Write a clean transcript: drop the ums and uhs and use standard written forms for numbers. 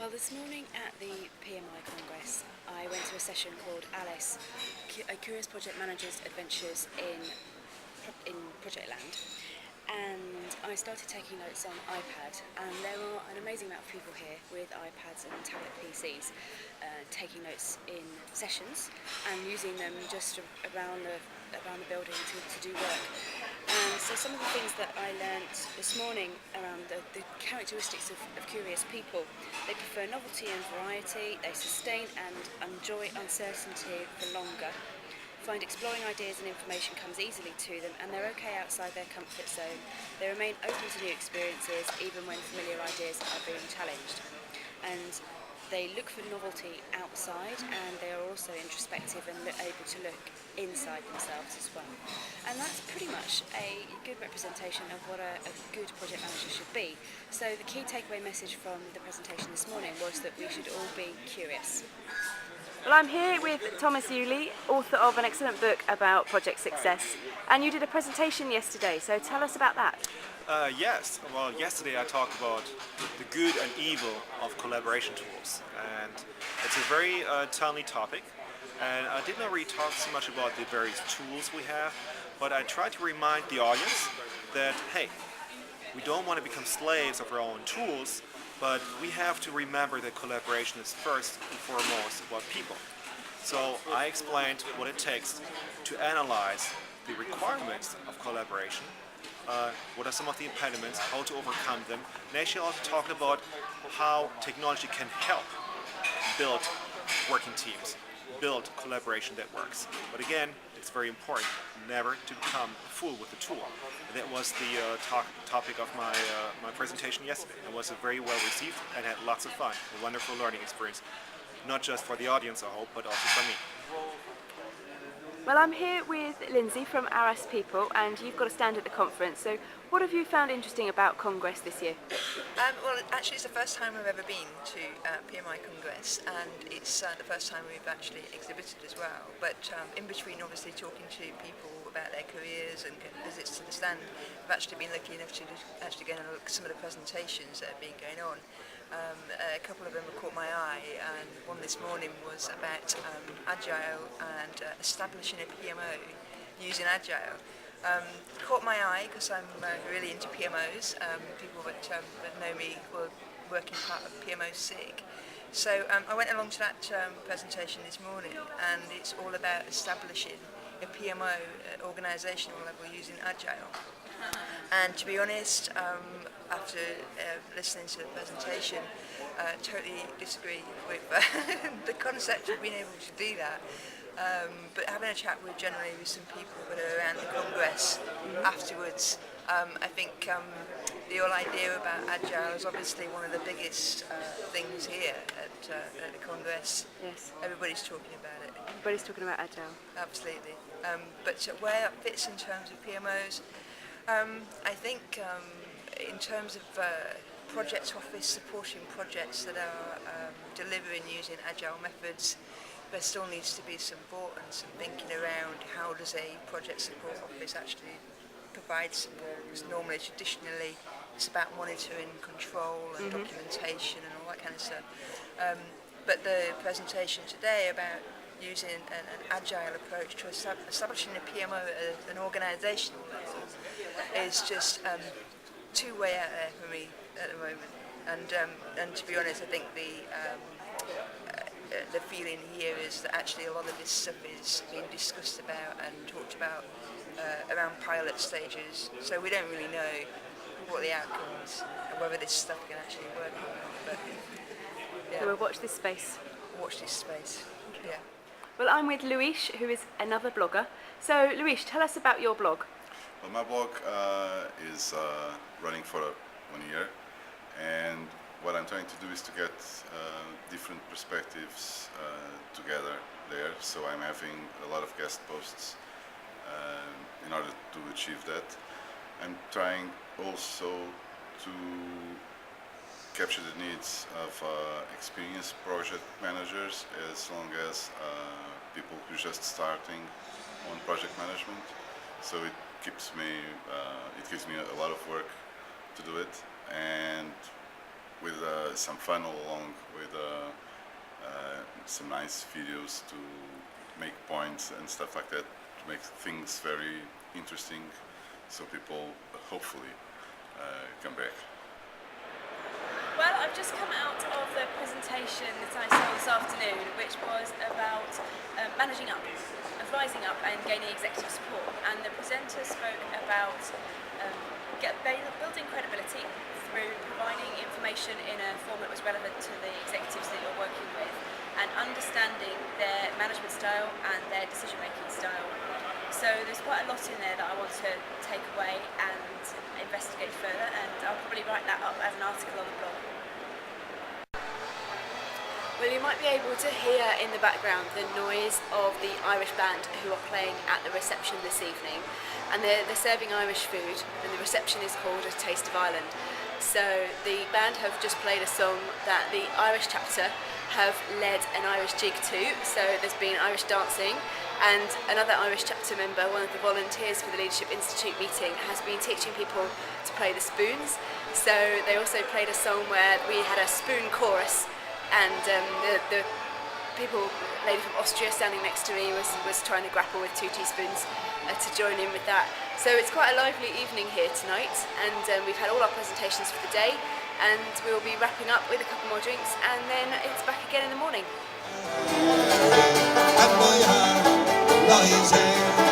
Well, this morning at the PMI Congress, I went to a session called Alice, Curious Project Managers Adventures in Project Land, and I started taking notes on iPad, and there are an amazing amount of people here with iPads and tablet PCs taking notes in sessions and using them just around the building to do work. And so some of the things that I learnt this morning around the characteristics of curious people: they prefer novelty and variety, they sustain and enjoy uncertainty for longer, find exploring ideas and information comes easily to them, and they're okay outside their comfort zone. They remain open to new experiences even when familiar ideas are being challenged. And they look for novelty outside, and they are also introspective and able to look inside themselves as well. And that's pretty much a good representation of what a good project manager should be. So the key takeaway message from the presentation this morning was that we should all be curious. Well, I'm here with Thomas Yulee, author of an excellent book about project success, and you did a presentation yesterday, so tell us about that. Yes. Well, yesterday I talked about the good and evil of collaboration tools, and it's a very timely topic. And I did not really talk so much about the various tools we have, but I tried to remind the audience that, hey, we don't want to become slaves of our own tools, but we have to remember that collaboration is first and foremost about people. So I explained what it takes to analyze the requirements of collaboration, what are some of the impediments, how to overcome them, and actually also talked about how technology can help build working teams, build collaboration that works. But again, it's very important never to become a fool with the tool. And that was the topic of my presentation yesterday. It was very well received and had lots of fun, a wonderful learning experience, not just for the audience, I hope, but also for me. Well, I'm here with Lindsay from RS People, and you've got a stand at the conference. So what have you found interesting about Congress this year? Well, actually, it's the first time we've ever been to PMI Congress, and it's the first time we've actually exhibited as well. But in between, obviously, talking to people about their careers and visits to the stand, I've actually been lucky enough to actually go and look at some of the presentations that have been going on. A couple of them have caught my eye, and one this morning was about Agile and establishing a PMO using Agile. Caught my eye because I'm really into PMOs. People that know me were working part of PMO SIG. So I went along to that presentation this morning, and it's all about establishing a PMO organisational level using Agile. And to be honest, after listening to the presentation, totally disagree with the concept of being able to do that. But having a chat with some people that are around the Congress afterwards, I think the whole idea about Agile is obviously one of the biggest things here at the Congress. Yes. Everybody's talking about it. Everybody's talking about Agile. Absolutely. But where that fits in terms of PMOs, I think in terms of project office supporting projects that are delivering using Agile methods, there still needs to be some thought and some thinking around how does a project support office actually provide support. Because normally, traditionally, it's about monitoring, control and documentation and all that kind of stuff. But the presentation today about using an agile approach to establishing a PMO at an organisational level is just too way out there for me at the moment. And to be honest, I think the feeling here is that actually a lot of this stuff is being discussed about and talked about around pilot stages. So we don't really know what the outcomes and whether this stuff can actually work or not. But yeah. So we'll watch this space. Watch this space. Okay. Yeah. Well, I'm with Luis, who is another blogger. So Luis, tell us about your blog. Well, my blog is running for 1 year, and what I'm trying to do is to get different perspectives together there. So I'm having a lot of guest posts in order to achieve that. I'm trying also to capture the needs of experienced project managers, as long as people who are just starting on project management. So it gives me a lot of work to do it, and with some fun all along, with some nice videos to make points and stuff like that, to make things very interesting, so people hopefully come back. Well, I've just come out of the presentation that I saw this afternoon, which was about managing up, advising up and gaining executive support. And the presenter spoke about building credibility through providing information in a form that was relevant to the executives that you're working with, and understanding their management style and their decision-making style. So there's quite a lot in there that I want to take away and investigate further, and I'll probably write that up as an article on the blog. Well, you might be able to hear in the background the noise of the Irish band who are playing at the reception this evening, and they're serving Irish food, and the reception is called A Taste of Ireland. So the band have just played a song that the Irish chapter have led an Irish jig to, so there's been Irish dancing, and another Irish chapter member, one of the volunteers for the Leadership Institute meeting, has been teaching people to play the spoons. So they also played a song where we had a spoon chorus, and the lady from Austria standing next to me was trying to grapple with 2 teaspoons to join in with that. So it's quite a lively evening here tonight, and we've had all our presentations for the day, and we'll be wrapping up with a couple more drinks, and then it's back again in the morning. And my heart lies here.